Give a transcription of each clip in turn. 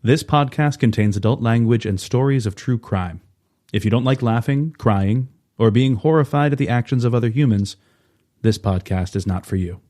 This podcast contains adult language and stories of true crime. If you don't like laughing, crying, or being horrified at the actions of other humans, this podcast is not for you.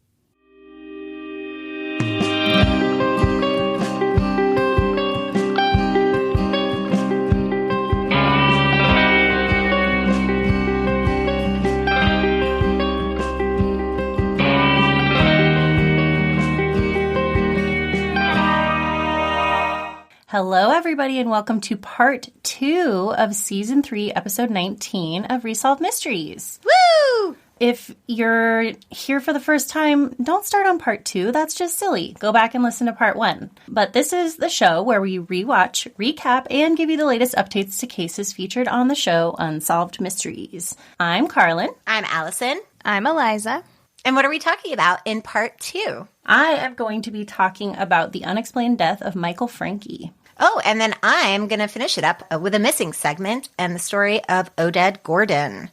Hello, everybody, and welcome to part 2 of Season 3, Episode 19 of Resolved Mysteries. Woo! If you're here for the first time, don't start on part 2. That's just silly. Go back and listen to part 1. But this is the show where we rewatch, recap, and give you the latest updates to cases featured on the show Unsolved Mysteries. I'm Karlin. I'm Alison. I'm Eliza. And what are we talking about in part 2? I am going to be talking about the unexplained death of Michael Francke. Oh, and then I'm going to finish it up with a missing segment and the story of Oded Gordon.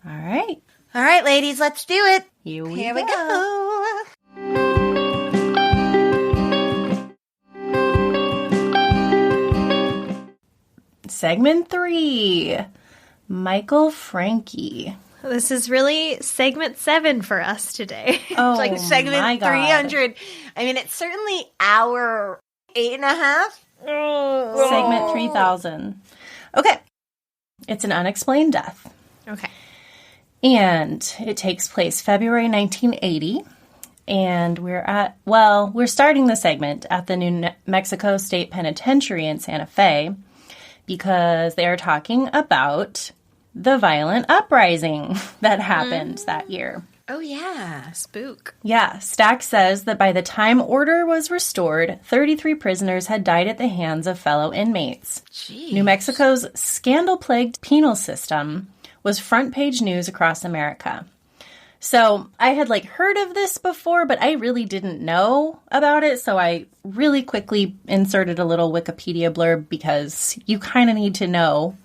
All right. All right, ladies, let's do it. Here we Here go. we go. Segment 3. Michael Francke. This is really segment 7 for us today. Oh, It's like segment my God. 300. I mean, it's certainly hour 8.5. Segment 3000. Okay. It's an unexplained death. Okay. And it takes place February 1980. And we're starting the segment at the New Mexico State Penitentiary in Santa Fe because they are talking about the violent uprising that happened that year. Oh, yeah. Spook. Yeah, Stack says that by the time order was restored, 33 prisoners had died at the hands of fellow inmates. Jeez. New Mexico's scandal-plagued penal system was front-page news across America. So I had heard of this before, but I really didn't know about it, so I really quickly inserted a little Wikipedia blurb because you kind of need to know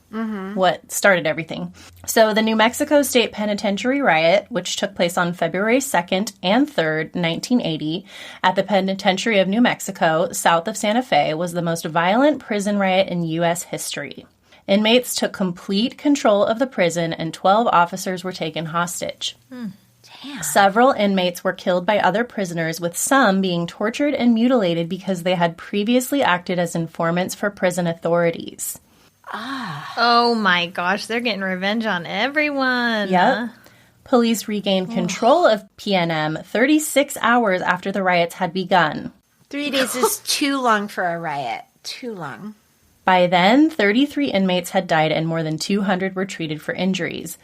what started everything. So the New Mexico State Penitentiary riot, which took place on February 2nd and 3rd, 1980, at the Penitentiary of New Mexico, south of Santa Fe, was the most violent prison riot in U.S. history. Inmates took complete control of the prison and 12 officers were taken hostage. Damn. Several inmates were killed by other prisoners, with some being tortured and mutilated because they had previously acted as informants for prison authorities. Oh my gosh, they're getting revenge on everyone. Yep. Police regained control of PNM 36 hours after the riots had begun. 3 days is too long for a riot. Too long. By then, 33 inmates had died and more than 200 were treated for injuries.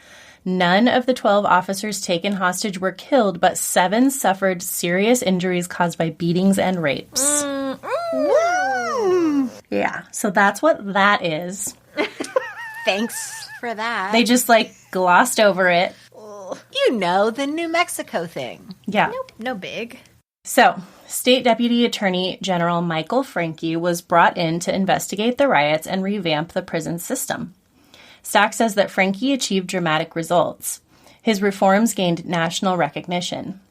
None of the 12 officers taken hostage were killed, but 7 suffered serious injuries caused by beatings and rapes. Yeah, so that's what that is. Thanks for that. They just, glossed over it. You know, the New Mexico thing. Yeah. Nope, no big. So, State Deputy Attorney General Michael Francke was brought in to investigate the riots and revamp the prison system. Stack says that Francke achieved dramatic results. His reforms gained national recognition.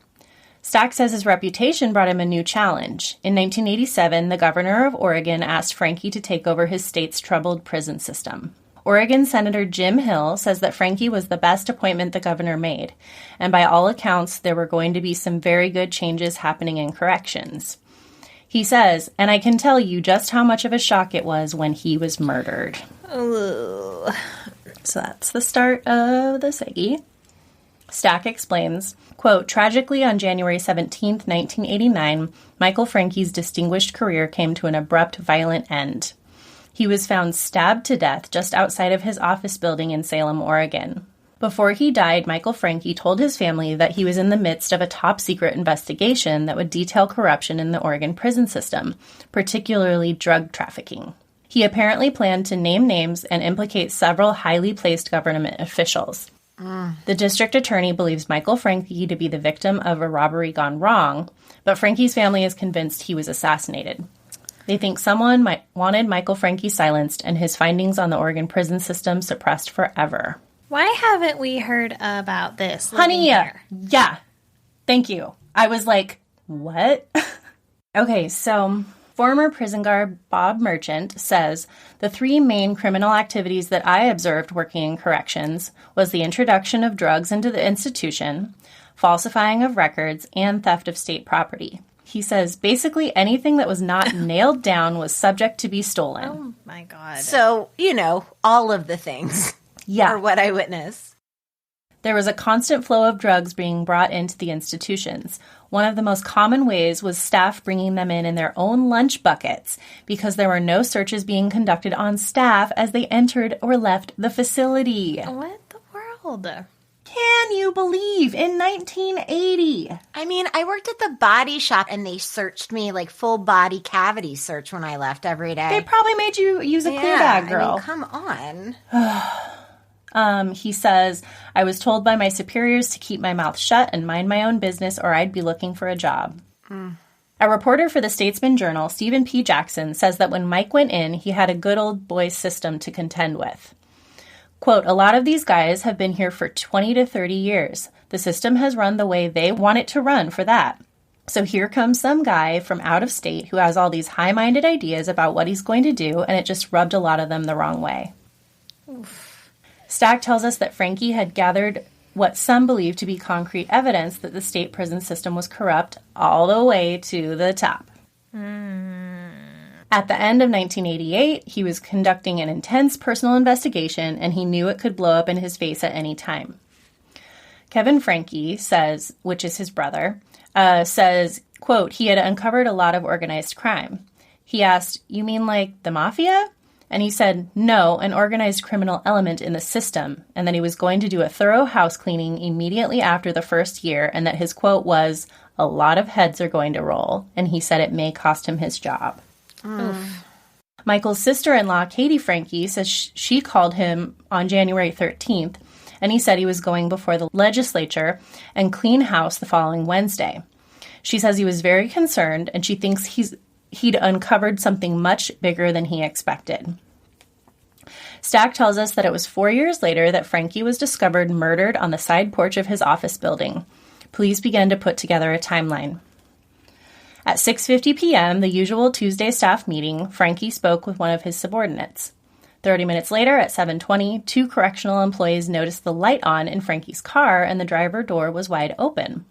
Stack says his reputation brought him a new challenge. In 1987, the governor of Oregon asked Francke to take over his state's troubled prison system. Oregon Senator Jim Hill says that Francke was the best appointment the governor made, and by all accounts, there were going to be some very good changes happening in corrections. He says, and I can tell you just how much of a shock it was when he was murdered. Ooh. So that's the start of the Seggy. Stack explains, quote, tragically on January 17th, 1989, Michael Francke's distinguished career came to an abrupt, violent end. He was found stabbed to death just outside of his office building in Salem, Oregon. Before he died, Michael Francke told his family that he was in the midst of a top-secret investigation that would detail corruption in the Oregon prison system, particularly drug trafficking. He apparently planned to name names and implicate several highly placed government officials. The district attorney believes Michael Francke to be the victim of a robbery gone wrong, but Francke's family is convinced he was assassinated. They think someone wanted Michael Francke silenced and his findings on the Oregon prison system suppressed forever. Why haven't we heard about this? Honey, here? yeah. Thank you. I was like, what? Okay, so Former prison guard Bob Merchant says the three main criminal activities that I observed working in corrections was the introduction of drugs into the institution, falsifying of records, and theft of state property. He says basically anything that was not nailed down was subject to be stolen. Oh, my God. So, all of the things are what I witnessed. There was a constant flow of drugs being brought into the institutions. One of the most common ways was staff bringing them in their own lunch buckets because there were no searches being conducted on staff as they entered or left the facility. What the world? Can you believe in 1980? I mean, I worked at the body shop and they searched me like full body cavity search when I left every day. They probably made you use a clear bag, girl. I mean, come on. He says, I was told by my superiors to keep my mouth shut and mind my own business or I'd be looking for a job. A reporter for the Statesman Journal, Stephen P. Jackson, says that when Mike went in, he had a good old boy system to contend with. Quote, a lot of these guys have been here for 20 to 30 years. The system has run the way they want it to run for that. So here comes some guy from out of state who has all these high-minded ideas about what he's going to do, and it just rubbed a lot of them the wrong way. Oof. Stack tells us that Francke had gathered what some believe to be concrete evidence that the state prison system was corrupt all the way to the top. At the end of 1988, he was conducting an intense personal investigation, and he knew it could blow up in his face at any time. Kevin Francke says, which is his brother, says, quote, he had uncovered a lot of organized crime. He asked, you mean like the mafia? And he said, no, an organized criminal element in the system, and that he was going to do a thorough house cleaning immediately after the first year, and that his quote was, a lot of heads are going to roll, and he said it may cost him his job. Michael's sister-in-law, Katie Francke, says she called him on January 13th, and he said he was going before the legislature and clean house the following Wednesday. She says he was very concerned, and she thinks he'd uncovered something much bigger than he expected. Stack tells us that it was 4 years later that Francke was discovered murdered on the side porch of his office building. Police began to put together a timeline. At 6:50 p.m., the usual Tuesday staff meeting, Francke spoke with one of his subordinates. 30 minutes later, at 7:20, two correctional employees noticed the light on in Francke's car and the driver door was wide open.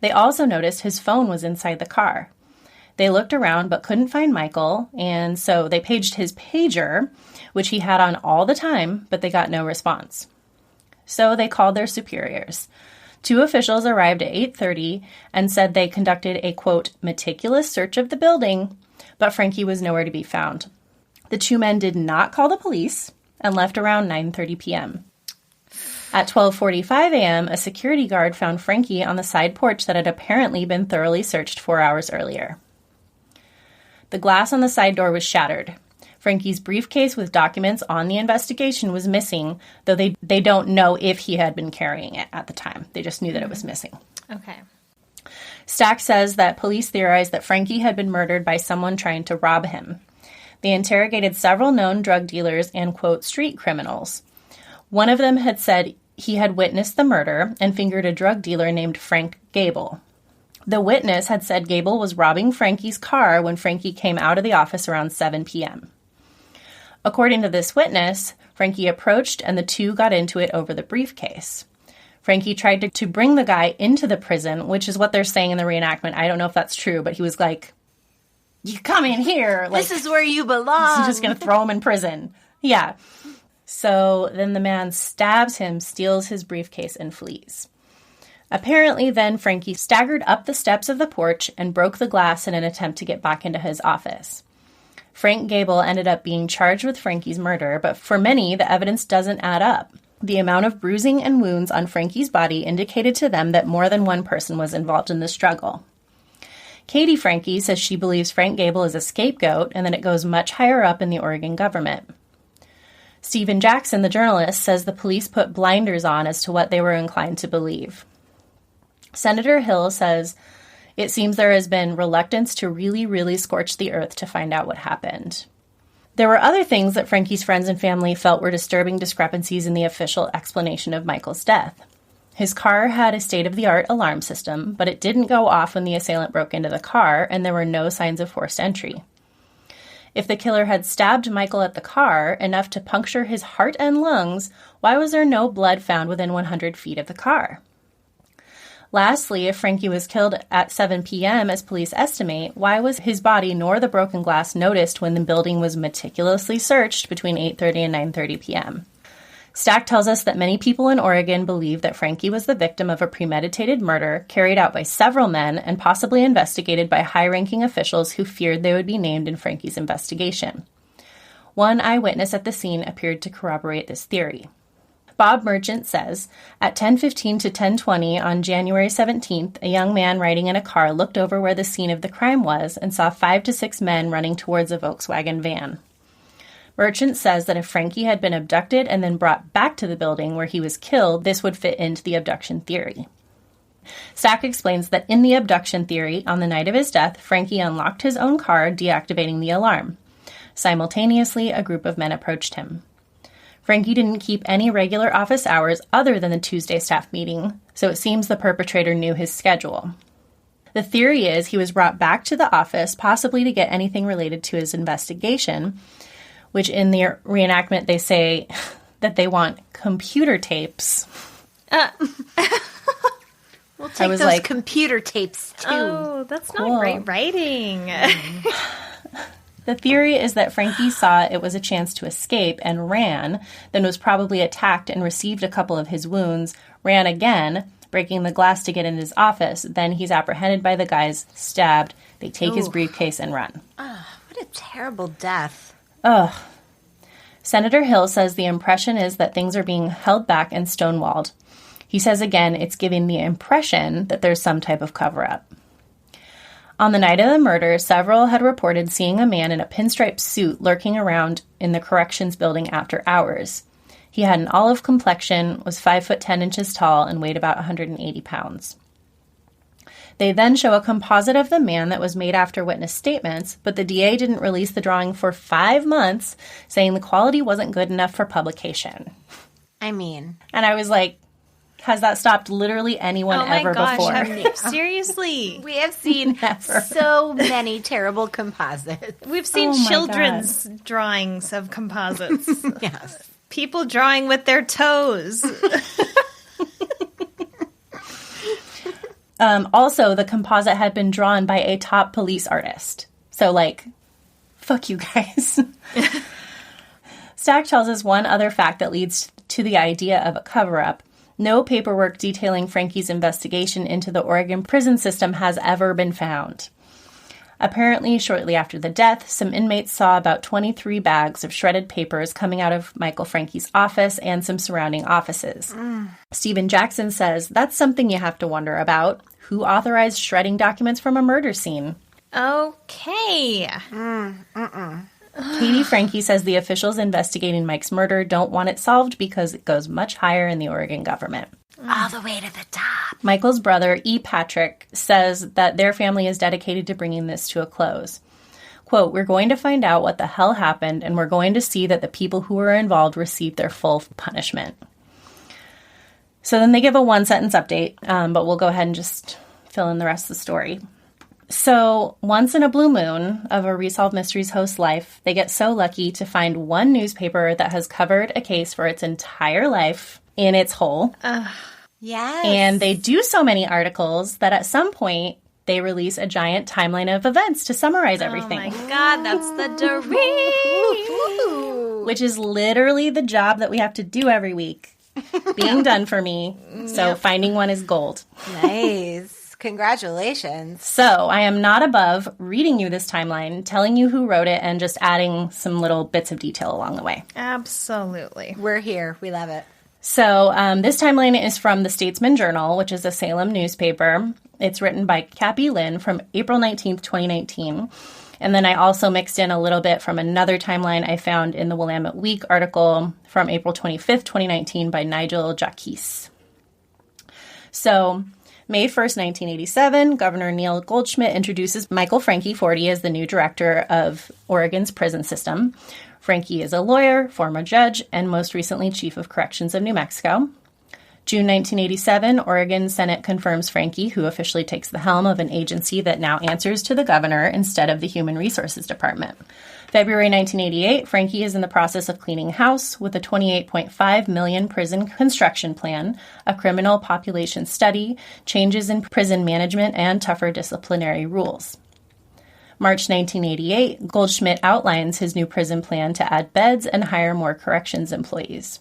They also noticed his phone was inside the car. They looked around but couldn't find Michael, and so they paged his pager, which he had on all the time, but they got no response. So they called their superiors. Two officials arrived at 8:30 and said they conducted a, quote, meticulous search of the building, but Francke was nowhere to be found. The two men did not call the police and left around 9:30 p.m. At 12:45 a.m., a security guard found Francke on the side porch that had apparently been thoroughly searched 4 hours earlier. The glass on the side door was shattered. Francke's briefcase with documents on the investigation was missing, though they don't know if he had been carrying it at the time. They just knew that it was missing. Okay. Stack says that police theorized that Francke had been murdered by someone trying to rob him. They interrogated several known drug dealers and, quote, street criminals. One of them had said he had witnessed the murder and fingered a drug dealer named Frank Gable. The witness had said Gable was robbing Francke's car when Francke came out of the office around 7 p.m. According to this witness, Francke approached and the two got into it over the briefcase. Francke tried to bring the guy into the prison, which is what they're saying in the reenactment. I don't know if that's true, but he was like, you come in here. Like, this is where you belong. He's just going to throw him in prison. Yeah. So then the man stabs him, steals his briefcase, and flees. Apparently, then Francke staggered up the steps of the porch and broke the glass in an attempt to get back into his office. Frank Gable ended up being charged with Francke's murder, but for many, the evidence doesn't add up. The amount of bruising and wounds on Francke's body indicated to them that more than one person was involved in the struggle. Katie Francke says she believes Frank Gable is a scapegoat and that it goes much higher up in the Oregon government. Stephen Jackson, the journalist, says the police put blinders on as to what they were inclined to believe. Senator Hill says, it seems there has been reluctance to really, really scorch the earth to find out what happened. There were other things that Francke's friends and family felt were disturbing discrepancies in the official explanation of Michael's death. His car had a state-of-the-art alarm system, but it didn't go off when the assailant broke into the car, and there were no signs of forced entry. If the killer had stabbed Michael at the car, enough to puncture his heart and lungs, why was there no blood found within 100 feet of the car? Lastly, if Francke was killed at 7 p.m., as police estimate, why was his body nor the broken glass noticed when the building was meticulously searched between 8:30 and 9:30 p.m.? Stack tells us that many people in Oregon believe that Francke was the victim of a premeditated murder carried out by several men and possibly investigated by high-ranking officials who feared they would be named in Francke's investigation. One eyewitness at the scene appeared to corroborate this theory. Bob Merchant says, at 10:15 to 10:20 on January 17th, a young man riding in a car looked over where the scene of the crime was and saw 5 to 6 men running towards a Volkswagen van. Merchant says that if Francke had been abducted and then brought back to the building where he was killed, this would fit into the abduction theory. Stack explains that in the abduction theory, on the night of his death, Francke unlocked his own car, deactivating the alarm. Simultaneously, a group of men approached him. Francke didn't keep any regular office hours other than the Tuesday staff meeting, so it seems the perpetrator knew his schedule. The theory is he was brought back to the office, possibly to get anything related to his investigation, which in the reenactment they say that they want computer tapes. We'll take those computer tapes, too. Oh, that's not great writing. The theory is that Francke saw it was a chance to escape and ran, then was probably attacked and received a couple of his wounds, ran again, breaking the glass to get in his office. Then he's apprehended by the guys, stabbed. They take his briefcase and run. What a terrible death. Ugh. Senator Hill says the impression is that things are being held back and stonewalled. He says again it's giving the impression that there's some type of cover-up. On the night of the murder, several had reported seeing a man in a pinstripe suit lurking around in the corrections building after hours. He had an olive complexion, was 5 foot 10 inches tall, and weighed about 180 pounds. They then show a composite of the man that was made after witness statements, but the DA didn't release the drawing for 5 months, saying the quality wasn't good enough for publication. And I was like, has that stopped literally anyone ever before? Seriously. We have seen so many terrible composites. We've seen children's drawings of composites. Yes. People drawing with their toes. Also, the composite had been drawn by a top police artist. So, fuck you guys. Stack tells us one other fact that leads to the idea of a cover-up. No paperwork detailing Francke's investigation into the Oregon prison system has ever been found. Apparently, shortly after the death, some inmates saw about 23 bags of shredded papers coming out of Michael Francke's office and some surrounding offices. Stephen Jackson says, that's something you have to wonder about. Who authorized shredding documents from a murder scene? Okay. Katie Francke says the officials investigating Mike's murder don't want it solved because it goes much higher in the Oregon government. All the way to the top. Michael's brother, E. Patrick, says that their family is dedicated to bringing this to a close. Quote, we're going to find out what the hell happened, and we're going to see that the people who were involved receive their full punishment. So then they give a one-sentence update, but we'll go ahead and just fill in the rest of the story. So, once in a blue moon of a Resolved Mysteries host's life, they get so lucky to find one newspaper that has covered a case for its entire life in its whole. Yes. And they do so many articles that at some point, they release a giant timeline of events to summarize everything. Oh my God, that's the dream! Which is literally the job that we have to do every week. Being done for me. So finding one is gold. Nice. Congratulations. So I am not above reading you this timeline, telling you who wrote it, and just adding some little bits of detail along the way. Absolutely. We're here. We love it. So this timeline is from the Statesman Journal, which is a Salem newspaper. It's written by Cappy Lynn from April 19th, 2019. And then I also mixed in a little bit from another timeline I found in the Willamette Week article from April 25th, 2019 by Nigel Jacques. So May 1st, 1987, Governor Neil Goldschmidt introduces Michael Francke, 40, as the new director of Oregon's prison system. Francke is a lawyer, former judge, and most recently chief of corrections of New Mexico. June 1987, Oregon Senate confirms Francke, who officially takes the helm of an agency that now answers to the governor instead of the Human Resources Department. February 1988, Francke is in the process of cleaning house with a $28.5 million prison construction plan, a criminal population study, changes in prison management, and tougher disciplinary rules. March 1988, Goldschmidt outlines his new prison plan to add beds and hire more corrections employees.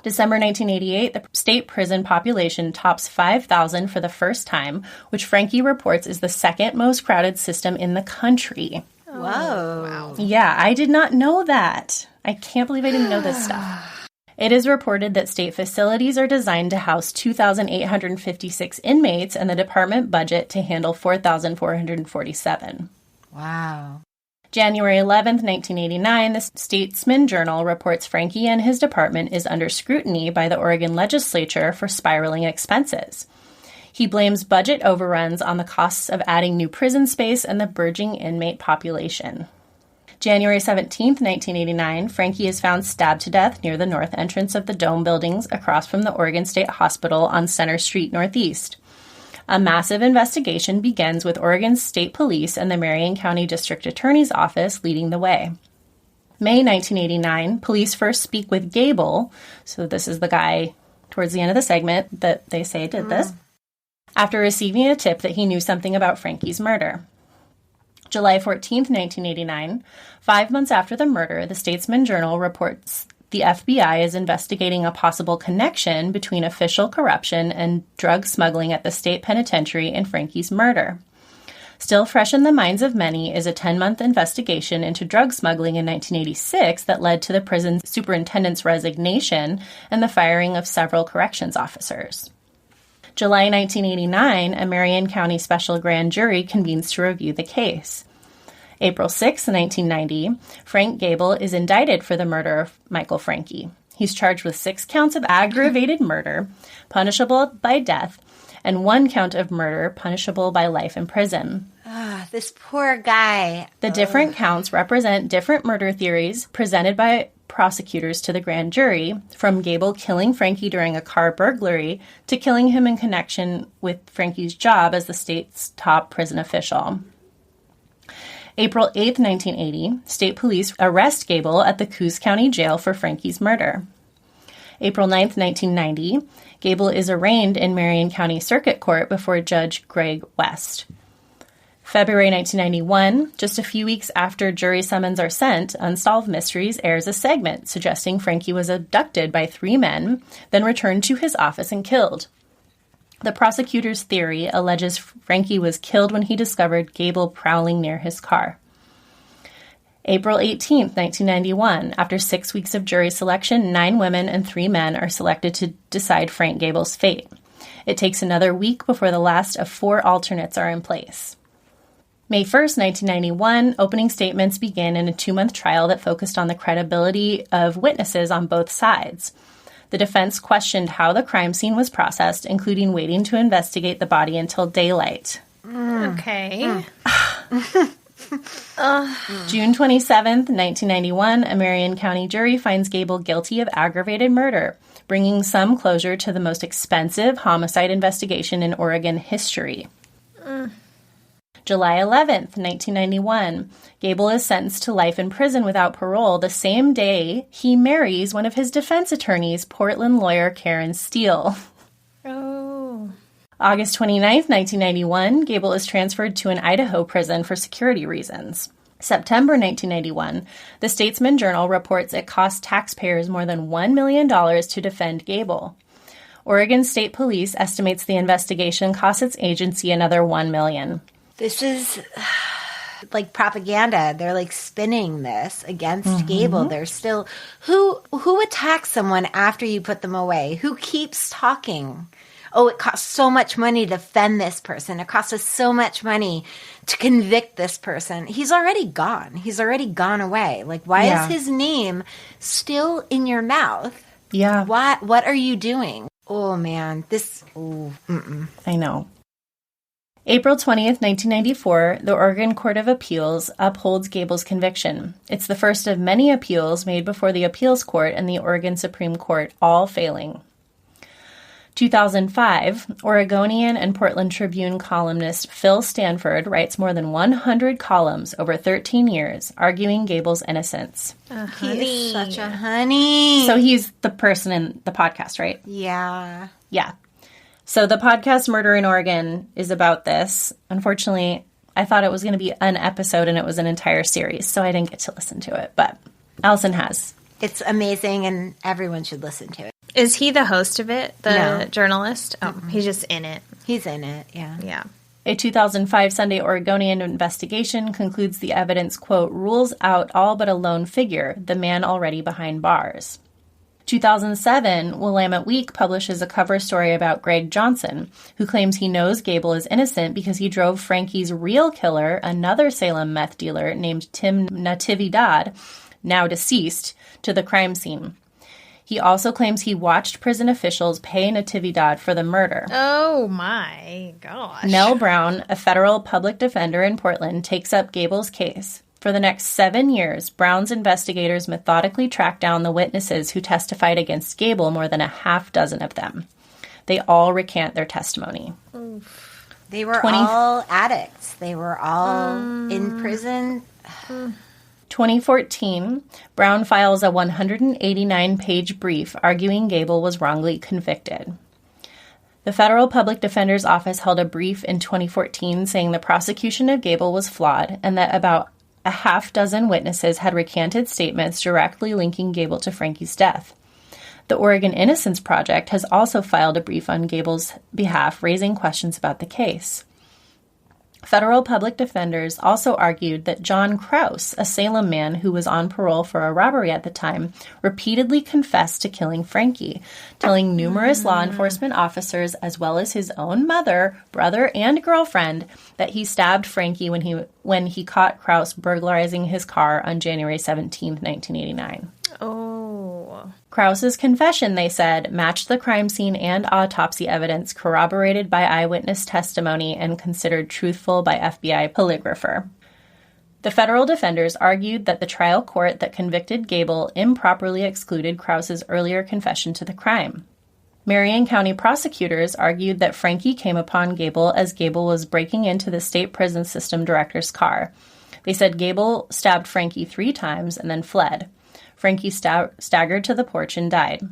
December 1988, the state prison population tops 5,000 for the first time, which Francke reports is the second most crowded system in the country. Whoa. Wow. Yeah, I did not know that. I can't believe I didn't know this stuff. It is reported that state facilities are designed to house 2,856 inmates and the department budget to handle 4,447. Wow. January 11th, 1989, the Statesman Journal reports Francke and his department is under scrutiny by the Oregon legislature for spiraling expenses. He blames budget overruns on the costs of adding new prison space and the burgeoning inmate population. January 17th, 1989, Francke is found stabbed to death near the north entrance of the Dome buildings across from the Oregon State Hospital on Center Street Northeast. A massive investigation begins with Oregon State Police and the Marion County District Attorney's Office leading the way. May 1989, police first speak with Gable, so this is the guy towards the end of the segment that they say did this, after receiving a tip that he knew something about Francke's murder. July 14th, 1989, 5 months after the murder, the Statesman Journal reports the FBI is investigating a possible connection between official corruption and drug smuggling at the state penitentiary in Francke's murder. Still fresh in the minds of many is a 10-month investigation into drug smuggling in 1986 that led to the prison superintendent's resignation and the firing of several corrections officers. July 1989, a Marion County special grand jury convenes to review the case. April 6, 1990, Frank Gable is indicted for the murder of Michael Francke. He's charged with 6 counts of aggravated murder, punishable by death, and 1 count of murder, punishable by life in prison. This poor guy. The different counts represent different murder theories presented by prosecutors to the grand jury, from Gable killing Francke during a car burglary to killing him in connection with Francke's job as the state's top prison official. April 8, 1980, state police arrest Gable at the Coos County Jail for Francke's murder. April 9, 1990, Gable is arraigned in Marion County Circuit Court before Judge Greg West. February 1991, just a few weeks after jury summons are sent, Unsolved Mysteries airs a segment suggesting Francke was abducted by 3 men, then returned to his office and killed. The prosecutor's theory alleges Francke was killed when he discovered Gable prowling near his car. April 18, 1991, after 6 weeks of jury selection, 9 women and 3 men are selected to decide Frank Gable's fate. It takes another week before the last of 4 alternates are in place. May 1st, 1991, opening statements begin in a 2-month trial that focused on the credibility of witnesses on both sides. The defense questioned how the crime scene was processed, including waiting to investigate the body until daylight. Okay. June 27th, 1991, a Marion County jury finds Gable guilty of aggravated murder, bringing some closure to the most expensive homicide investigation in Oregon history. July 11th, 1991, Gable is sentenced to life in prison without parole the same day he marries one of his defense attorneys, Portland lawyer Karen Steele. Oh. August 29th, 1991, Gable is transferred to an Idaho prison for security reasons. September 1991, the Statesman Journal reports it cost taxpayers more than $1 million to defend Gable. Oregon State Police estimates the investigation cost its agency another $1 million. This is like propaganda. They're like spinning this against Gable. They're still who attacks someone after you put them away? Who keeps talking? Oh, it costs so much money to defend this person. It costs us so much money to convict this person. He's already gone. He's already gone away. Like, why is his name still in your mouth? Yeah. What are you doing? Oh, man. I know. April 20th, 1994, the Oregon Court of Appeals upholds Gable's conviction. It's the first of many appeals made before the Appeals Court and the Oregon Supreme Court, all failing. 2005, Oregonian and Portland Tribune columnist Phil Stanford writes more than 100 columns over 13 years arguing Gable's innocence. He is such a honey. So he's the person in the podcast, right? Yeah. Yeah. So the podcast Murder in Oregon is about this. Unfortunately, I thought it was going to be an episode and it was an entire series, so I didn't get to listen to it. But Alison has. It's amazing and everyone should listen to it. Is he the host of it, the No. journalist? Oh, he's just in it. He's in it, yeah. Yeah. A 2005 Sunday Oregonian investigation concludes the evidence, quote, rules out all but a lone figure, the man already behind bars. 2007, Willamette Week publishes a cover story about Greg Johnson, who claims he knows Gable is innocent because he drove Frankie's real killer, another Salem meth dealer named Tim Natividad, now deceased, to the crime scene. He also claims he watched prison officials pay Natividad for the murder. Oh, my gosh. Nell Brown, a federal public defender in Portland, takes up Gable's case. For the next 7 years, Brown's investigators methodically tracked down the witnesses who testified against Gable, more than a half dozen of them. They all recant their testimony. They were all addicts. They were all in prison. 2014, Brown files a 189-page brief arguing Gable was wrongly convicted. The Federal Public Defender's Office held a brief in 2014 saying the prosecution of Gable was flawed and that about a half dozen witnesses had recanted statements directly linking Gable to Frankie's death. The Oregon Innocence Project has also filed a brief on Gable's behalf, raising questions about the case. Federal public defenders also argued that John Krause, a Salem man who was on parole for a robbery at the time, repeatedly confessed to killing Frankie, telling numerous law enforcement officers, as well as his own mother, brother, and girlfriend, that he stabbed Frankie when he caught Krause burglarizing his car on January 17, 1989. Oh. Krause's confession, they said, matched the crime scene and autopsy evidence corroborated by eyewitness testimony and considered truthful by FBI polygrapher. The federal defenders argued that the trial court that convicted Gable improperly excluded Krause's earlier confession to the crime. Marion County prosecutors argued that Frankie came upon Gable as Gable was breaking into the state prison system director's car. They said Gable stabbed Frankie 3 times and then fled. Frankie staggered to the porch and died.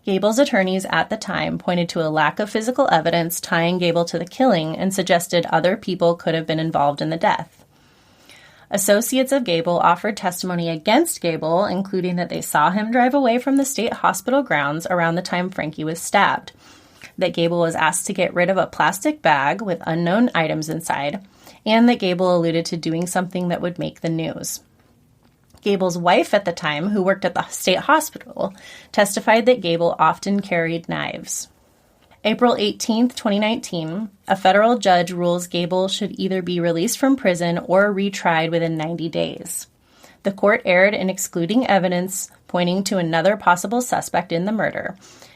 Gable's attorneys at the time pointed to a lack of physical evidence tying Gable to the killing and suggested other people could have been involved in the death. Associates of Gable offered testimony against Gable, including that they saw him drive away from the state hospital grounds around the time Frankie was stabbed, that Gable was asked to get rid of a plastic bag with unknown items inside, and that Gable alluded to doing something that would make the news. Gable's wife at the time, who worked at the state hospital, testified that Gable often carried knives. April 18, 2019, a federal judge rules Gable should either be released from prison or retried within 90 days. The court erred in excluding evidence pointing to another possible suspect in the murder,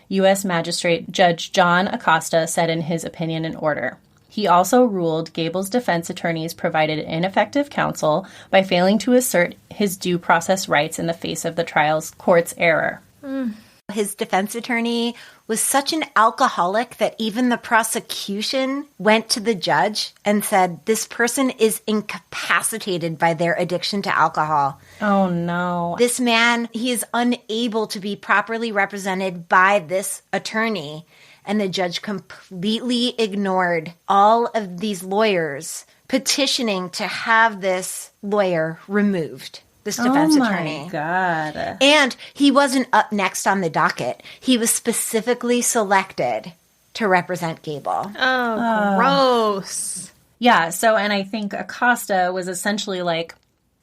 U.S. Magistrate Judge John Acosta said in his opinion and order. He also ruled Gable's defense attorneys provided ineffective counsel by failing to assert his due process rights in the face of the trial's court's error. His defense attorney was such an alcoholic that even the prosecution went to the judge and said, this person is incapacitated by their addiction to alcohol. Oh, no. This man, he is unable to be properly represented by this attorney. And the judge completely ignored all of these lawyers petitioning to have this lawyer removed, this defense attorney. Oh, my God. And he wasn't up next on the docket. He was specifically selected to represent Gable. Oh, gross. Yeah, so, and I think Acosta was essentially like,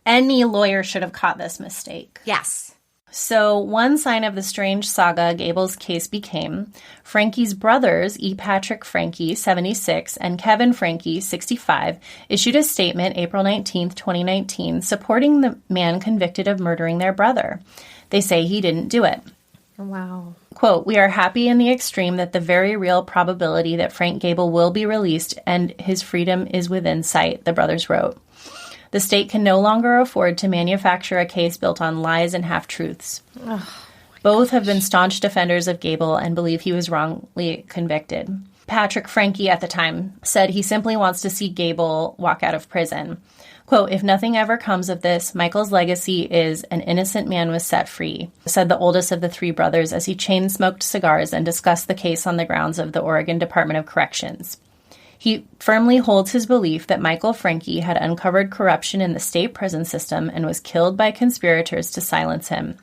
any lawyer should have caught this mistake. Yes. So one sign of the strange saga Gable's case became, Frankie's brothers, E. Patrick Francke, 76, and Kevin Francke, 65, issued a statement April 19, 2019, supporting the man convicted of murdering their brother. They say he didn't do it. Wow. Quote, we are happy in the extreme that the very real probability that Frank Gable will be released and his freedom is within sight, the brothers wrote. The state can no longer afford to manufacture a case built on lies and half-truths. Both have been staunch defenders of Gable and believe he was wrongly convicted. Patrick Francke at the time said he simply wants to see Gable walk out of prison. Quote, "If nothing ever comes of this, Michael's legacy is an innocent man was set free," said the oldest of the three brothers as he chain-smoked cigars and discussed the case on the grounds of the Oregon Department of Corrections. He firmly holds his belief that Michael Francke had uncovered corruption in the state prison system and was killed by conspirators to silence him.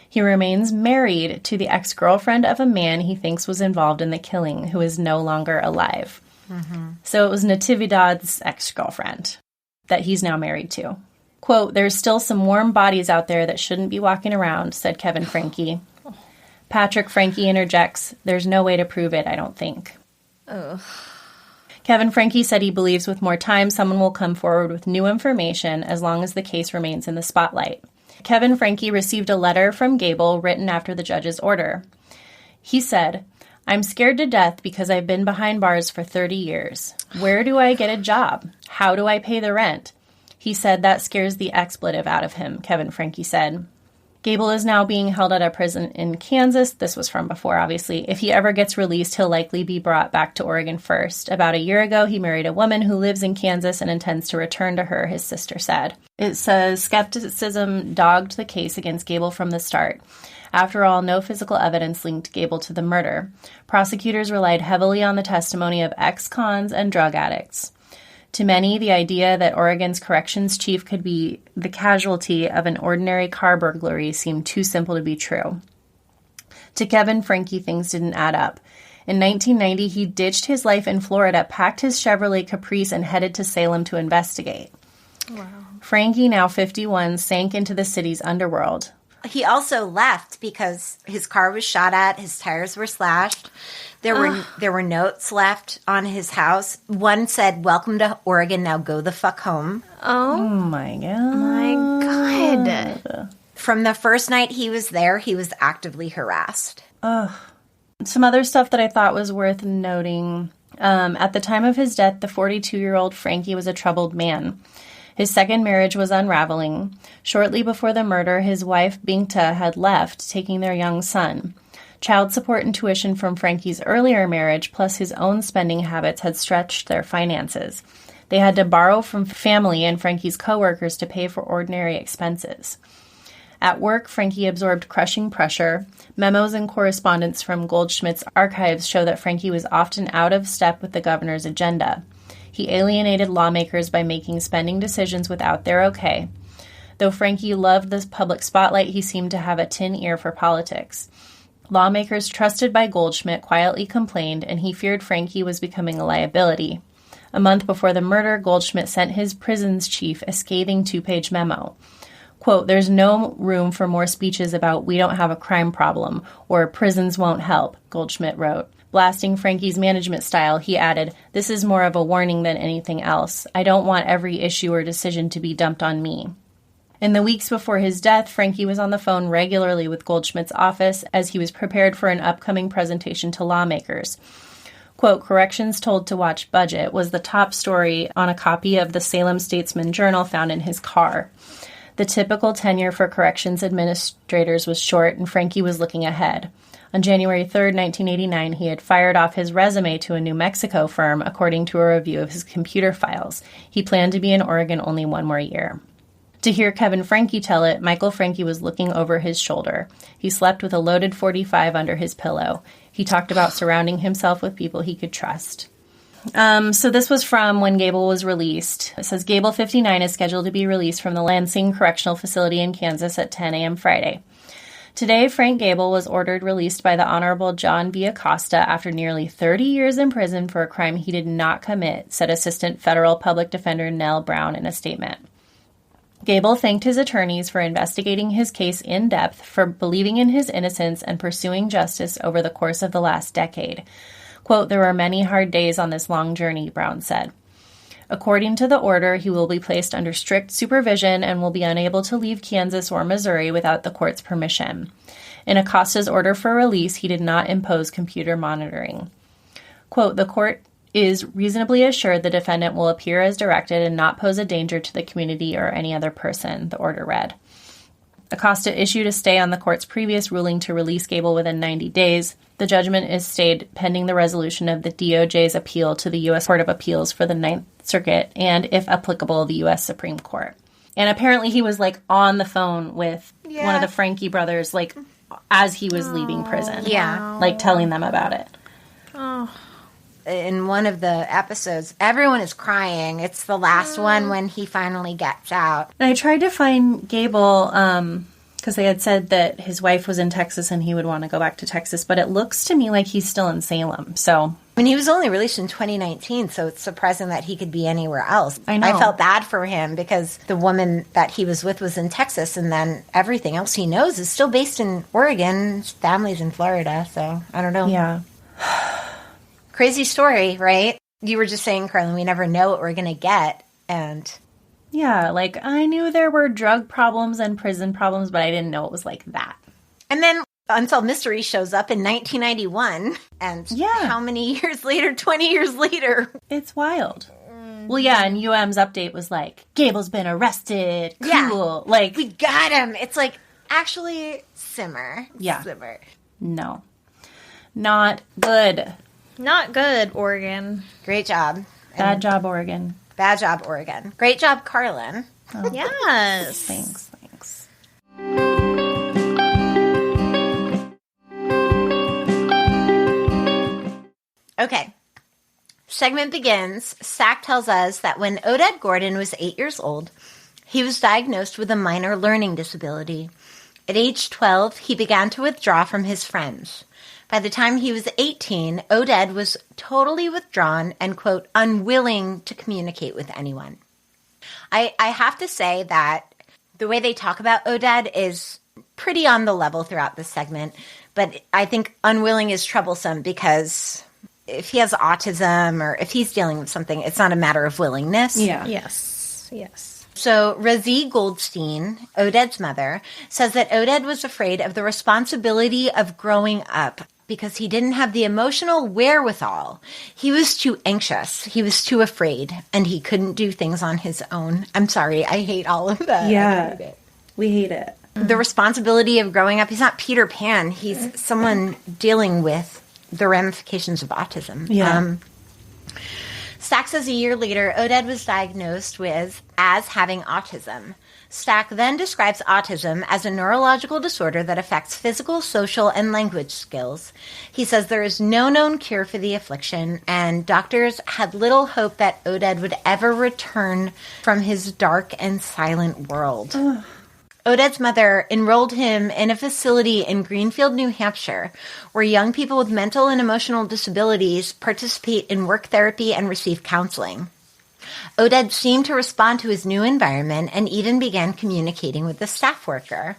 He remains married to the ex-girlfriend of a man he thinks was involved in the killing, who is no longer alive. Mm-hmm. So it was Natividad's ex-girlfriend that he's now married to. Quote, "There's still some warm bodies out there that shouldn't be walking around," said Kevin Francke. Patrick Francke interjects, "There's no way to prove it, I don't think." Ugh. Kevin Francke said he believes with more time someone will come forward with new information as long as the case remains in the spotlight. Kevin Francke received a letter from Gable written after the judge's order. He said, "I'm scared to death because I've been behind bars for 30 years. Where do I get a job? How do I pay the rent?" He said that scares the expletive out of him, Kevin Francke said. Gable is now being held at a prison in Kansas. This was from before, obviously. If he ever gets released, he'll likely be brought back to Oregon first. About a year ago, he married a woman who lives in Kansas and intends to return to her, his sister said. It says skepticism dogged the case against Gable from the start. After all, no physical evidence linked Gable to the murder. Prosecutors relied heavily on the testimony of ex-cons and drug addicts. To many, the idea that Oregon's corrections chief could be the casualty of an ordinary car burglary seemed too simple to be true. To Kevin Francke, things didn't add up. In 1990, he ditched his life in Florida, packed his Chevrolet Caprice, and headed to Salem to investigate. Wow. Francke, now 51, sank into the city's underworld. He also left because his car was shot at, his tires were slashed. There were notes left on his house. One said, "Welcome to Oregon, now go the fuck home." Oh my God. My God. From the first night he was there, he was actively harassed. Some other stuff that I thought was worth noting. At the time of his death, the 42-year-old Francke was a troubled man. His second marriage was unraveling. Shortly before the murder, his wife, Binkta, had left, taking their young son. Child support and tuition from Francke's earlier marriage, plus his own spending habits, had stretched their finances. They had to borrow from family and Francke's coworkers to pay for ordinary expenses. At work, Francke absorbed crushing pressure. Memos and correspondence from Goldschmidt's archives show that Francke was often out of step with the governor's agenda. He alienated lawmakers by making spending decisions without their okay. Though Francke loved the public spotlight, he seemed to have a tin ear for politics. Lawmakers trusted by Goldschmidt quietly complained, and he feared Francke was becoming a liability. A month before the murder, Goldschmidt sent his prisons chief a scathing 2-page memo. Quote, "There's no room for more speeches about we don't have a crime problem or prisons won't help," Goldschmidt wrote. Blasting Francke's management style, he added, "This is more of a warning than anything else. I don't want every issue or decision to be dumped on me." In the weeks before his death, Francke was on the phone regularly with Goldschmidt's office as he was prepared for an upcoming presentation to lawmakers. Quote, "Corrections told to watch budget" was the top story on a copy of the Salem Statesman Journal found in his car. The typical tenure for corrections administrators was short, and Francke was looking ahead. On January 3, 1989, he had fired off his resume to a New Mexico firm, according to a review of his computer files. He planned to be in Oregon only one more year. To hear Kevin Francke tell it, Michael Francke was looking over his shoulder. He slept with a loaded .45 under his pillow. He talked about surrounding himself with people he could trust. So this was from when Gable was released. It says, Gable 59 is scheduled to be released from the Lansing Correctional Facility in Kansas at 10 a.m. Friday. Today, Frank Gable was ordered released by the Honorable John V. Acosta after nearly 30 years in prison for a crime he did not commit, said Assistant Federal Public Defender Nell Brown in a statement. Gable thanked his attorneys for investigating his case in depth, for believing in his innocence and pursuing justice over the course of the last decade. Quote, "There were many hard days on this long journey," Brown said. According to the order, he will be placed under strict supervision and will be unable to leave Kansas or Missouri without the court's permission. In Acosta's order for release, he did not impose computer monitoring. Quote, "The court is reasonably assured the defendant will appear as directed and not pose a danger to the community or any other person," the order read. Acosta issued a stay on the court's previous ruling to release Gable within 90 days. The judgment is stayed pending the resolution of the DOJ's appeal to the U.S. Court of Appeals for the Ninth Circuit and, if applicable, the U.S. Supreme Court. And apparently he was, like, on the phone with one of the Francke brothers, like, as he was leaving prison. Yeah. Like, telling them about it. Oh. In one of the episodes, everyone is crying. It's the last one when he finally gets out. And I tried to find Gable, because they had said that his wife was in Texas and he would want to go back to Texas, but it looks to me like he's still in Salem, so... I mean, he was only released in 2019, so it's surprising that he could be anywhere else. I know. I felt bad for him because the woman that he was with was in Texas, and then everything else he knows is still based in Oregon. His family's in Florida, so I don't know. Yeah. Crazy story, right? You were just saying, Karlin, we never know what we're going to get, and... Yeah, like, I knew there were drug problems and prison problems, but I didn't know it was like that. And then Unsolved Mystery shows up in 1991, and how many years later? 20 years later. It's wild. Well, yeah, and UM's update was like, Gable's been arrested. Cool. Yeah. Like, we got him. It's like, actually, simmer. Yeah. Simmer. No. Not good. Not good, Oregon. Great job. Bad job, Oregon. Bad job, Oregon. Great job, Karlin. Oh. Yes. Thanks. Okay. Segment begins. Stack tells us that when Oded Gordon was 8 years old, he was diagnosed with a minor learning disability. At age 12, he began to withdraw from his friends. By the time he was 18, Oded was totally withdrawn and, quote, unwilling to communicate with anyone. I have to say that the way they talk about Oded is pretty on the level throughout this segment, but I think unwilling is troublesome because if he has autism or if he's dealing with something, it's not a matter of willingness. Yeah. Yes. Yes. So Razzie Goldstein, Oded's mother, says that Oded was afraid of the responsibility of growing up because he didn't have the emotional wherewithal. He was too anxious. He was too afraid, and he couldn't do things on his own. I'm sorry. I hate all of that. Yeah. We hate it. The responsibility of growing up. He's not Peter Pan. He's someone dealing with the ramifications of autism. Yeah. Stack says a year later, Oded was diagnosed as having autism. Stack then describes autism as a neurological disorder that affects physical, social, and language skills. He says there is no known cure for the affliction, and doctors had little hope that Oded would ever return from his dark and silent world. Ugh. Oded's mother enrolled him in a facility in Greenfield, New Hampshire, where young people with mental and emotional disabilities participate in work therapy and receive counseling. Oded seemed to respond to his new environment and even began communicating with the staff worker.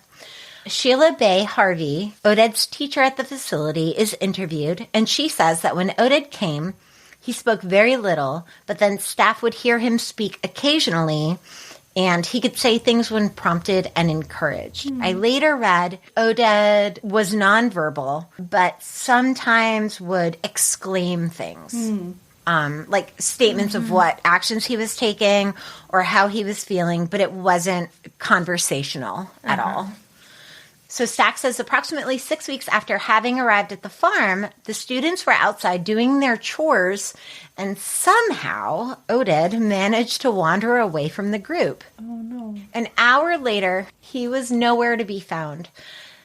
Sheila Bay Harvey, Oded's teacher at the facility, is interviewed, and she says that when Oded came, he spoke very little, but then staff would hear him speak occasionally, and he could say things when prompted and encouraged. I later read Oded was nonverbal, but sometimes would exclaim things. Like statements of what actions he was taking or how he was feeling, but it wasn't conversational at all. So Stack says approximately 6 weeks after having arrived at the farm, the students were outside doing their chores, and somehow Oded managed to wander away from the group. Oh, no. An hour later, he was nowhere to be found.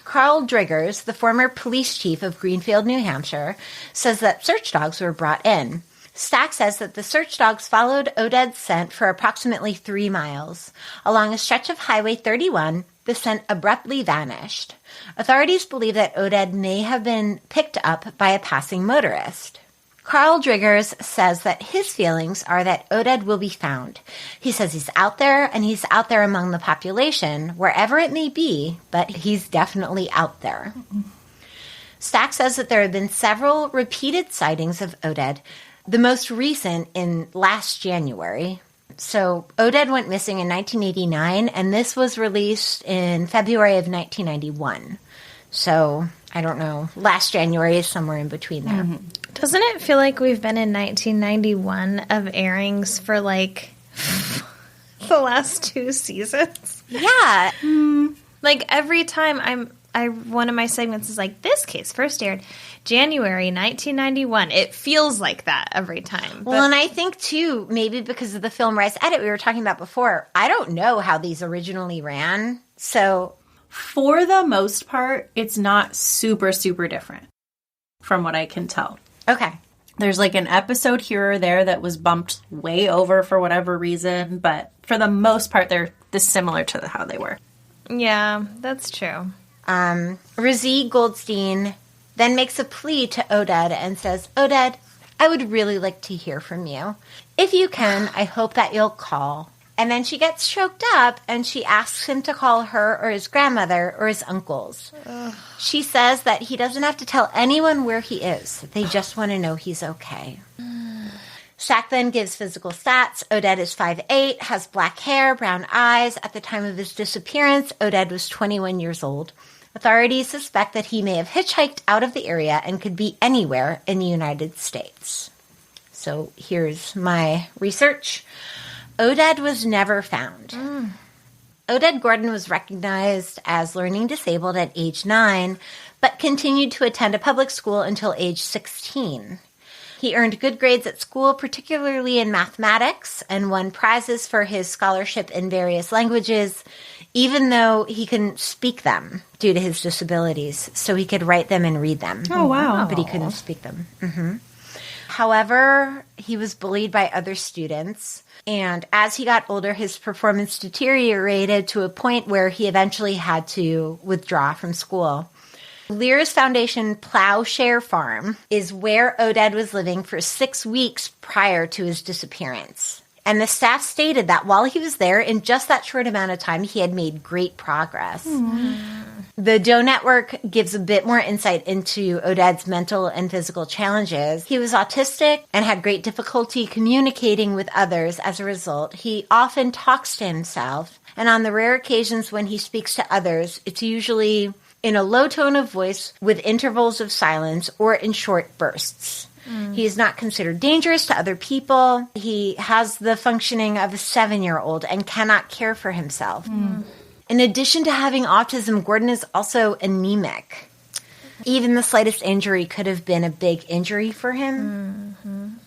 Carl Driggers, the former police chief of Greenfield, New Hampshire, says that search dogs were brought in. Stack says that the search dogs followed Oded's scent for approximately 3 miles. Along a stretch of Highway 31, the scent abruptly vanished. Authorities believe that Oded may have been picked up by a passing motorist. Carl Driggers says that his feelings are that Oded will be found. He says he's out there, and he's out there among the population, wherever it may be, but he's definitely out there. Stack says that there have been several repeated sightings of Oded, the most recent in last January. So Oded went missing in 1989, and this was released in February of 1991. So I don't know. Last January is somewhere in between there. Doesn't it feel like we've been in 1991 of airings for like the last 2 seasons? Yeah. Like, every time one of my segments is like, this case first aired January 1991. It feels like that every time. Well, and I think, too, maybe because of the film rights edit we were talking about before, I don't know how these originally ran. So, for the most part, it's not super, super different from what I can tell. okay. There's like an episode here or there that was bumped way over for whatever reason, but for the most part, they're dissimilar to how they were. Yeah, that's true. Razzie Goldstein then makes a plea to Oded and says, Oded, I would really like to hear from you. If you can, I hope that you'll call. And then she gets choked up and she asks him to call her or his grandmother or his uncles. Ugh. She says that he doesn't have to tell anyone where he is. They just want to know he's okay. Stack then gives physical stats. Oded is 5'8", has black hair, brown eyes. At the time of his disappearance, Oded was 21 years old. Authorities suspect that he may have hitchhiked out of the area and could be anywhere in the United States. So here's my research. Oded was never found. Oded Gordon was recognized as learning disabled at age 9, but continued to attend a public school until age 16. He earned good grades at school, particularly in mathematics, and won prizes for his scholarship in various languages, even though he couldn't speak them due to his disabilities. So he could write them and read them. Oh, wow. But he couldn't speak them. Mm-hmm. However, he was bullied by other students. And as he got older, his performance deteriorated to a point where he eventually had to withdraw from school. Lear's Foundation Plowshare Farm is where Oded was living for 6 weeks prior to his disappearance. And the staff stated that while he was there, in just that short amount of time, he had made great progress. The Doe Network gives a bit more insight into Oded's mental and physical challenges. He was autistic and had great difficulty communicating with others as a result. He often talks to himself, and on the rare occasions when he speaks to others, it's usually in a low tone of voice with intervals of silence or in short bursts. He is not considered dangerous to other people. He has the functioning of a 7-year-old and cannot care for himself. In addition to having autism, Gordon is also anemic. Even the slightest injury could have been a big injury for him.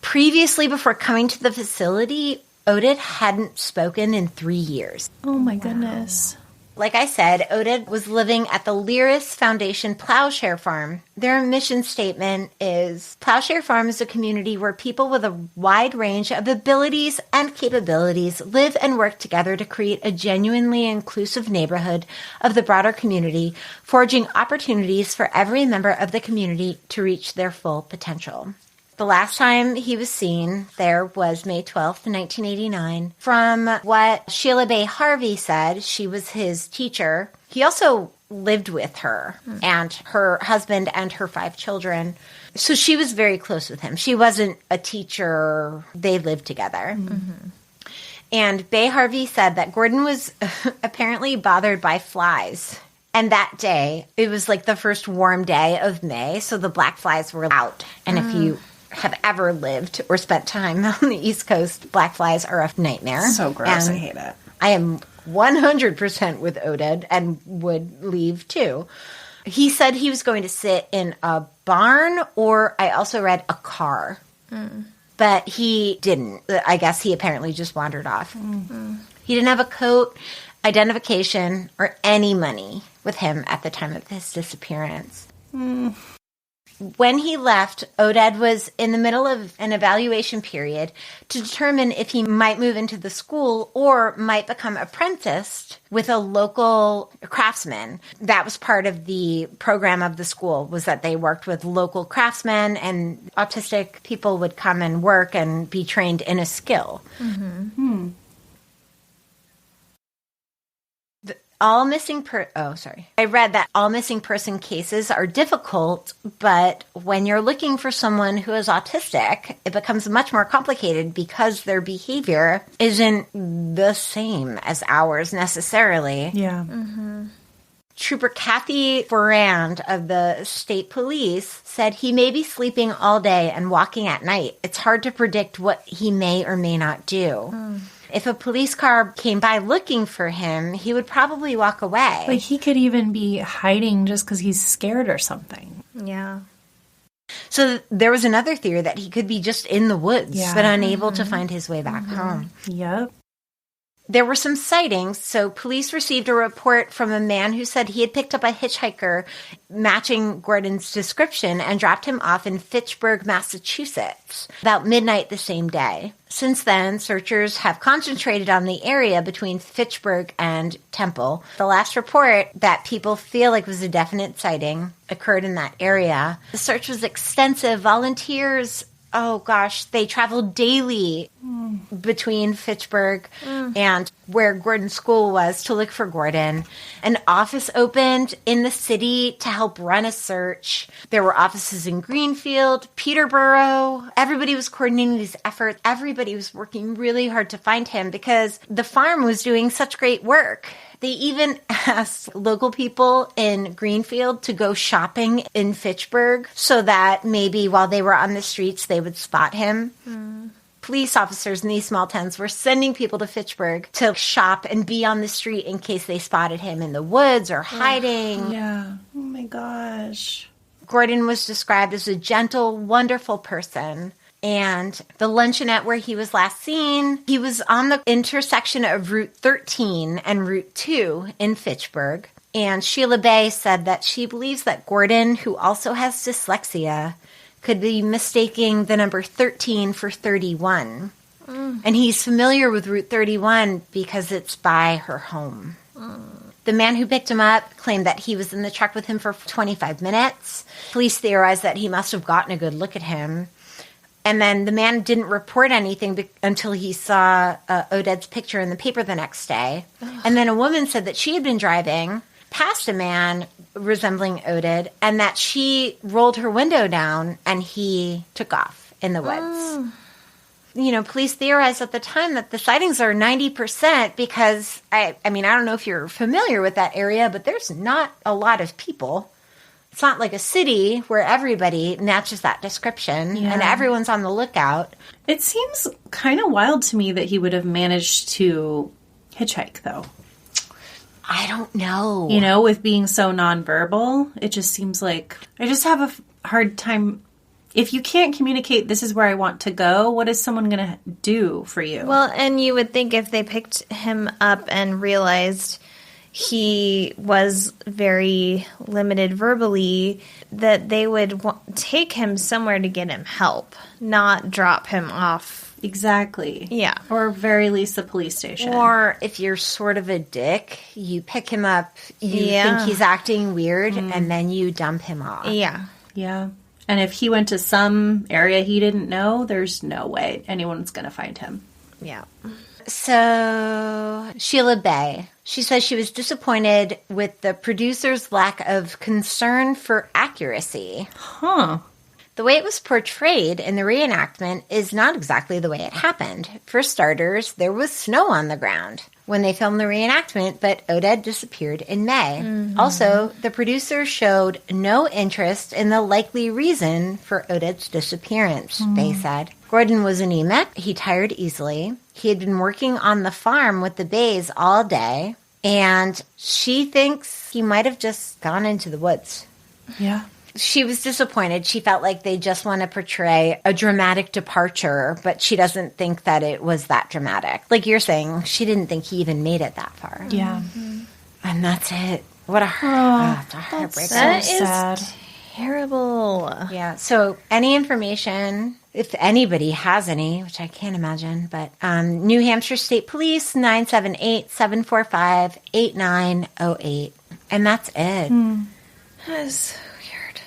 Previously, before coming to the facility, Oded hadn't spoken in 3 years. Oh my goodness. Like I said, Oded was living at the Lear's Foundation Plowshare Farm. Their mission statement is, Plowshare Farm is a community where people with a wide range of abilities and capabilities live and work together to create a genuinely inclusive neighborhood of the broader community, forging opportunities for every member of the community to reach their full potential. The last time he was seen there was May 12th, 1989. From what Sheila Bay Harvey said, she was his teacher. He also lived with her and her husband and her 5 children. So she was very close with him. She wasn't a teacher. They lived together. And Bay Harvey said that Gordon was apparently bothered by flies. And that day, it was like the first warm day of May, so the black flies were out. And if you have ever lived or spent time on the East Coast, black flies are a nightmare. So gross. And I hate it. I am 100% with Oded and would leave too. He said he was going to sit in a barn, or I also read a car. But he didn't. I guess he apparently just wandered off. He didn't have a coat, identification, or any money with him at the time of his disappearance. When he left, Oded was in the middle of an evaluation period to determine if he might move into the school or might become apprenticed with a local craftsman. That was part of the program of the school, was that they worked with local craftsmen, and autistic people would come and work and be trained in a skill. I read that all missing person cases are difficult, but when you're looking for someone who is autistic, it becomes much more complicated because their behavior isn't the same as ours necessarily. Yeah. Trooper Kathy Forand of the state police said he may be sleeping all day and walking at night. It's hard to predict what he may or may not do. If a police car came by looking for him, he would probably walk away. Like, he could even be hiding just because he's scared or something. Yeah. So there was another theory that he could be just in the woods, Yeah. but unable to find his way back home. Yep. There were some sightings, so police received a report from a man who said he had picked up a hitchhiker matching Gordon's description and dropped him off in Fitchburg, Massachusetts, about midnight the same day. Since then, searchers have concentrated on the area between Fitchburg and Temple. The last report that people feel like was a definite sighting occurred in that area. The search was extensive. Volunteers, they traveled daily between Fitchburg and where Gordon's school was to look for Gordon. An office opened in the city to help run a search. There were offices in Greenfield, Peterborough. Everybody was coordinating these efforts. Everybody was working really hard to find him because the farm was doing such great work. They even asked local people in Greenfield to go shopping in Fitchburg so that maybe while they were on the streets, they would spot him. Police officers in these small towns were sending people to Fitchburg to shop and be on the street in case they spotted him in the woods or hiding. Yeah. Oh, my gosh. Gordon was described as a gentle, wonderful person. And the luncheonette where he was last seen, he was on the intersection of Route 13 and Route 2 in Fitchburg. And Sheila Bay said that she believes that Gordon, who also has dyslexia, could be mistaking the number 13 for 31. And he's familiar with Route 31 because it's by her home. The man who picked him up claimed that he was in the truck with him for 25 minutes. Police theorized that he must have gotten a good look at him. And then the man didn't report anything until he saw Oded's picture in the paper the next day. And then a woman said that she had been driving past a man resembling Oded and that she rolled her window down and he took off in the woods. Police theorized at the time that the sightings are 90% because, I don't know if you're familiar with that area, but there's not a lot of people. It's not like a city where everybody matches that description and everyone's on the lookout. It seems kind of wild to me that he would have managed to hitchhike, though. I don't know. With being so nonverbal, it just seems like I just have a hard time. If you can't communicate, this is where I want to go, what is someone going to do for you? Well, and you would think if they picked him up and realized he was very limited verbally, that they would take him somewhere to get him help, not drop him off. Exactly. Yeah. Or very least the police station. Or if you're sort of a dick, you pick him up, you think he's acting weird, and then you dump him off. Yeah. Yeah. And if he went to some area he didn't know, there's no way anyone's going to find him. Yeah. So, Sheila Bay, she says she was disappointed with the producer's lack of concern for accuracy. Huh. The way it was portrayed in the reenactment is not exactly the way it happened. For starters, there was snow on the ground when they filmed the reenactment, but Oded disappeared in May. Also, the producer showed no interest in the likely reason for Oded's disappearance, Bay said. Gordon was anemic. He tired easily. He had been working on the farm with the Bays all day, and she thinks he might have just gone into the woods. Yeah. She was disappointed. She felt like they just want to portray a dramatic departure, but she doesn't think that it was that dramatic. Like you're saying, she didn't think he even made it that far. Yeah. And that's it. What a heartbreaker. That so is sad. terrible. Yeah. So any information, if anybody has any, which I can't imagine, but New Hampshire State Police, 978-745-8908. And that's it. That is weird.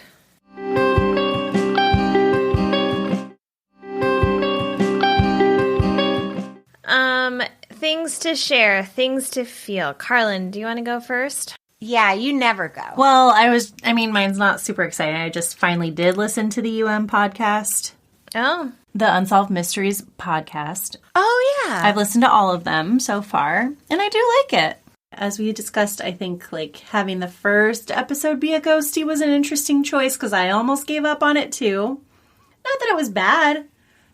Things to share, things to feel. Karlin, do you want to go first? Yeah, you never go. Well, mine's not super exciting. I just finally did listen to the podcast. Oh. The Unsolved Mysteries podcast. Oh, yeah. I've listened to all of them so far, and I do like it. As we discussed, I think having the first episode be a ghosty was an interesting choice because I almost gave up on it too. Not that it was bad,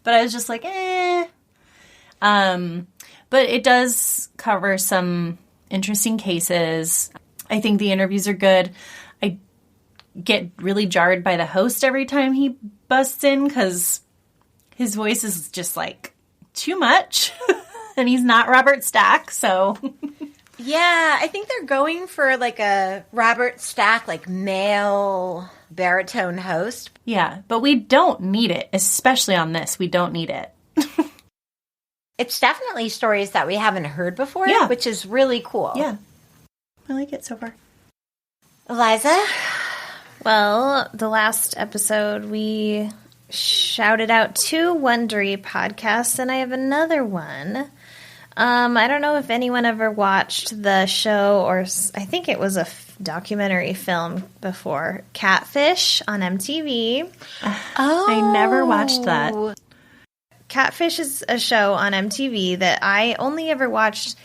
but I was just like, eh. But it does cover some interesting cases. I think the interviews are good. I get really jarred by the host every time he busts in because his voice is just like too much. And he's not Robert Stack, so... Yeah, I think they're going for like a Robert Stack, like male baritone host. Yeah, but we don't need it, especially on this. We don't need it. It's definitely stories that we haven't heard before, which is really cool. Yeah, I like it so far. Eliza? Well, the last episode we shouted out 2 Wondery podcasts, and I have another one. I don't know if anyone ever watched the show, or I think it was a documentary film before, Catfish on MTV. Oh. I never watched that. Catfish is a show on MTV that I only ever watched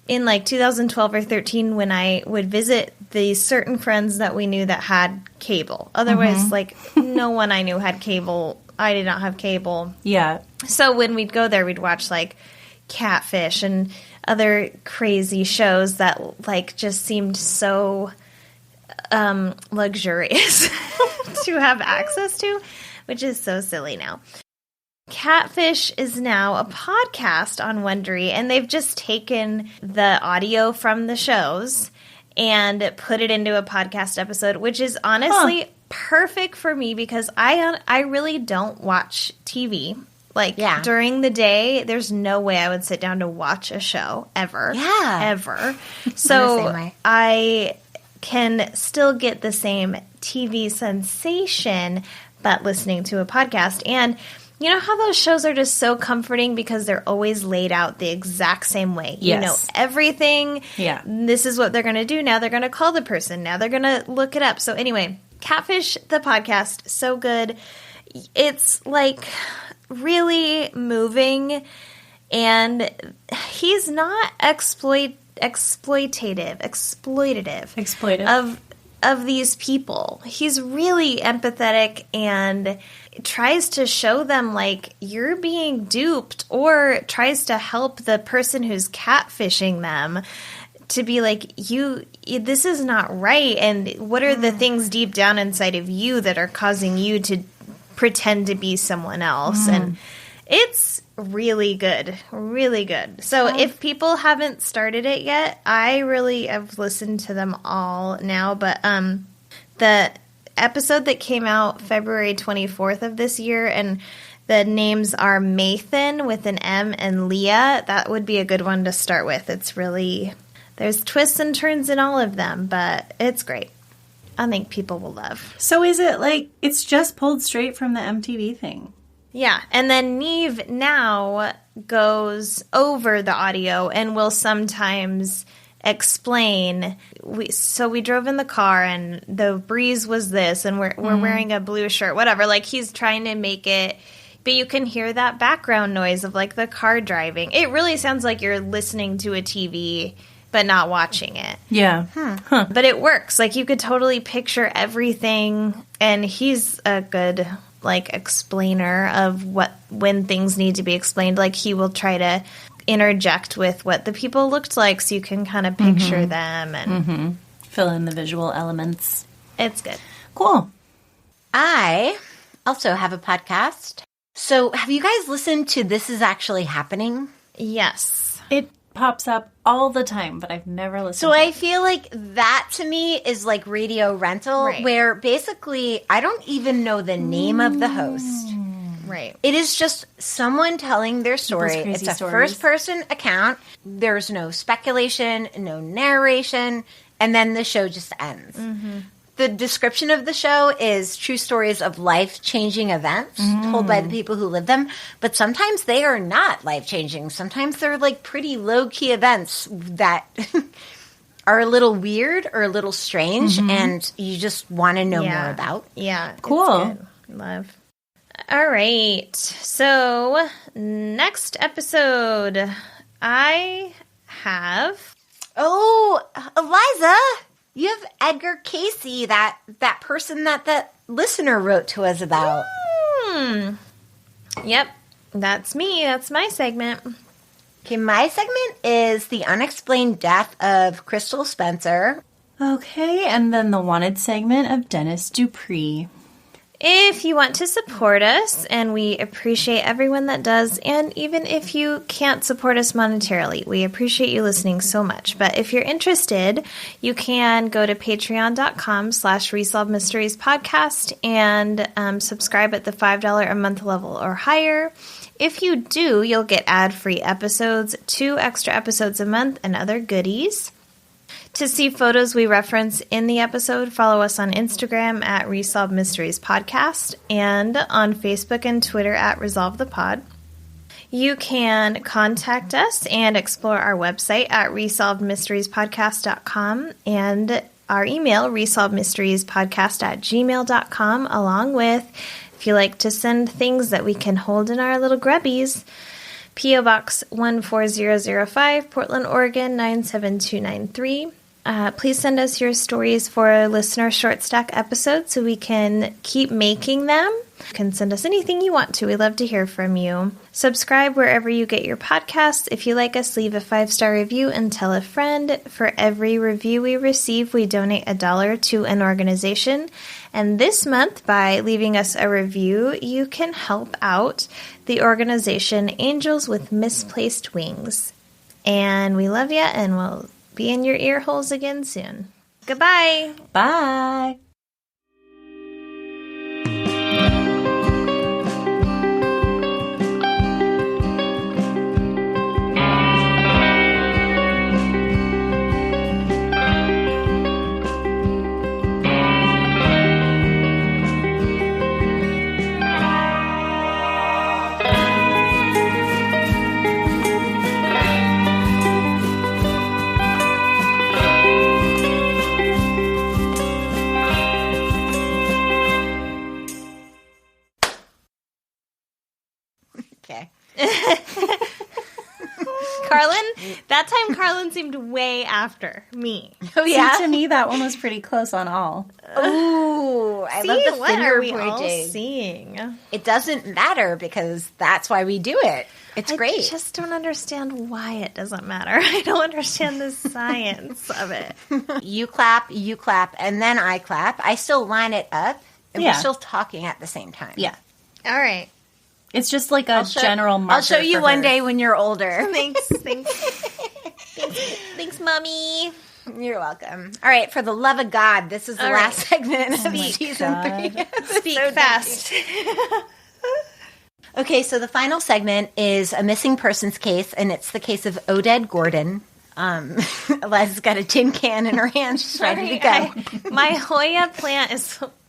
in like 2012 or 13 when I would visit the certain friends that we knew that had cable. Otherwise, like, no one I knew had cable. I did not have cable. Yeah. So when we'd go there, we'd watch like Catfish and other crazy shows that like just seemed so luxurious to have access to, which is so silly now. Catfish is now a podcast on Wondery, and they've just taken the audio from the shows and put it into a podcast episode, which is honestly perfect for me because I really don't watch TV. Like, during the day, there's no way I would sit down to watch a show, ever. Yeah. Ever. So I can still get the same TV sensation, but listening to a podcast. And you know how those shows are just so comforting because they're always laid out the exact same way. Yes. You know everything. Yeah. This is what they're going to do. Now they're going to call the person. Now they're going to look it up. So anyway, Catfish, the podcast, so good. It's like really moving, and he's not exploitative of these people. He's really empathetic and tries to show them like you're being duped, or tries to help the person who's catfishing them to be like, this is not right, and what are the things deep down inside of you that are causing you to pretend to be someone else. And it's really good. Really good. So if people haven't started it yet, I really have listened to them all now, but the episode that came out February 24th of this year, and the names are Mathan with an M and Leah, that would be a good one to start with. It's really, there's twists and turns in all of them, but it's great. I think people will love. So is it like it's just pulled straight from the MTV thing? Yeah, and then Neve now goes over the audio and will sometimes explain. So we drove in the car and the breeze was this, and we're wearing a blue shirt, whatever. Like he's trying to make it, but you can hear that background noise of like the car driving. It really sounds like you're listening to a TV but not watching it. Yeah. But it works. Like, you could totally picture everything, and he's a good, like, explainer of when things need to be explained. Like, he will try to interject with what the people looked like so you can kind of picture them and fill in the visual elements. It's good. Cool. I also have a podcast. So have you guys listened to This Is Actually Happening? Yes. It pops up all the time, but I've never listened so to it. I feel like that to me is like radio rental, Right. where basically I don't even know the name of the host. Right. It is just someone telling their story. People's It's crazy a stories. first-person account. There's no speculation, no narration, and then the show just ends. The description of the show is true stories of life-changing events told by the people who live them, but sometimes they are not life-changing. Sometimes they're like pretty low-key events that are a little weird or a little strange, and you just want to know more about. Yeah. Cool. It's good. Love. All right. So, next episode, I have... Oh, Eliza, you have Edgar Casey, that person that the listener wrote to us about. Yep. That's me. That's my segment. Okay, my segment is the unexplained death of Crystal Spencer. Okay, and then the wanted segment of Dennis Dupree. If you want to support us, and we appreciate everyone that does, and even if you can't support us monetarily, we appreciate you listening so much. But if you're interested, you can go to patreon.com/Resolved Mysteries Podcast and subscribe at the $5 a month level or higher. If you do, you'll get ad-free episodes, 2 extra episodes a month, and other goodies. To see photos we reference in the episode, follow us on Instagram at Resolved Mysteries Podcast and on Facebook and Twitter at Resolve the Pod. You can contact us and explore our website at resolvedmysteriespodcast.com and our email, resolvedmysteriespodcast@gmail.com, along with, if you like to send things that we can hold in our little grubbies, P.O. Box 14005, Portland, Oregon 97293. Please send us your stories for listener short stack episodes so we can keep making them. You can send us anything you want to. We love to hear from you. Subscribe wherever you get your podcasts. If you like us, leave a 5-star review and tell a friend. For every review we receive, we donate $1 to an organization. And this month, by leaving us a review, you can help out the organization Angels with Misplaced Wings. And we love you, and we'll be in your ear holes again soon. Goodbye. Bye. Okay. Karlin, that time Karlin seemed way after me. Oh, yeah? See, to me, that one was pretty close on all. Ooh, I love the what finger are we all pointing. seeing? It doesn't matter because that's why we do it. It's great. I just don't understand why it doesn't matter. I don't understand the science of it. You clap, and then I clap. I still line it up, and Yeah. we're still talking at the same time. Yeah. All right. It's just like a general marker. I'll show you for one her. day when you're older. Thanks, Mommy. You're welcome. All right, for the love of God, this is the All last segment of my season God. 3. Speak fast. Okay, so the final segment is a missing persons case, and it's the case of Oded Gordon. Eliza's got a tin can in her hand. She's ready to go. My Hoya plant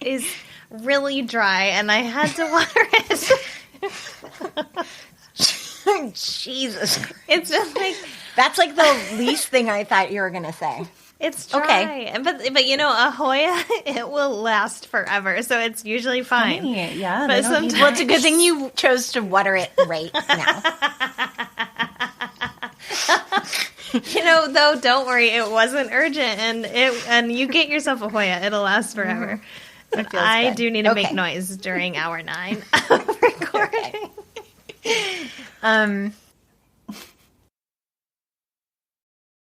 is really dry, and I had to water it. Jesus Christ. It's just like That's like the least thing I thought you were going to say. it's dry. Okay. But you know, a Hoya, it will last forever, so it's usually fine. Hey, yeah, But they don't need sometimes- Well, it's a good thing you chose to water it right now. You know, though, don't worry, it wasn't urgent, and you get yourself a Hoya, it'll last forever. But feels I good. do need to make Okay. noise during hour 9 of recording.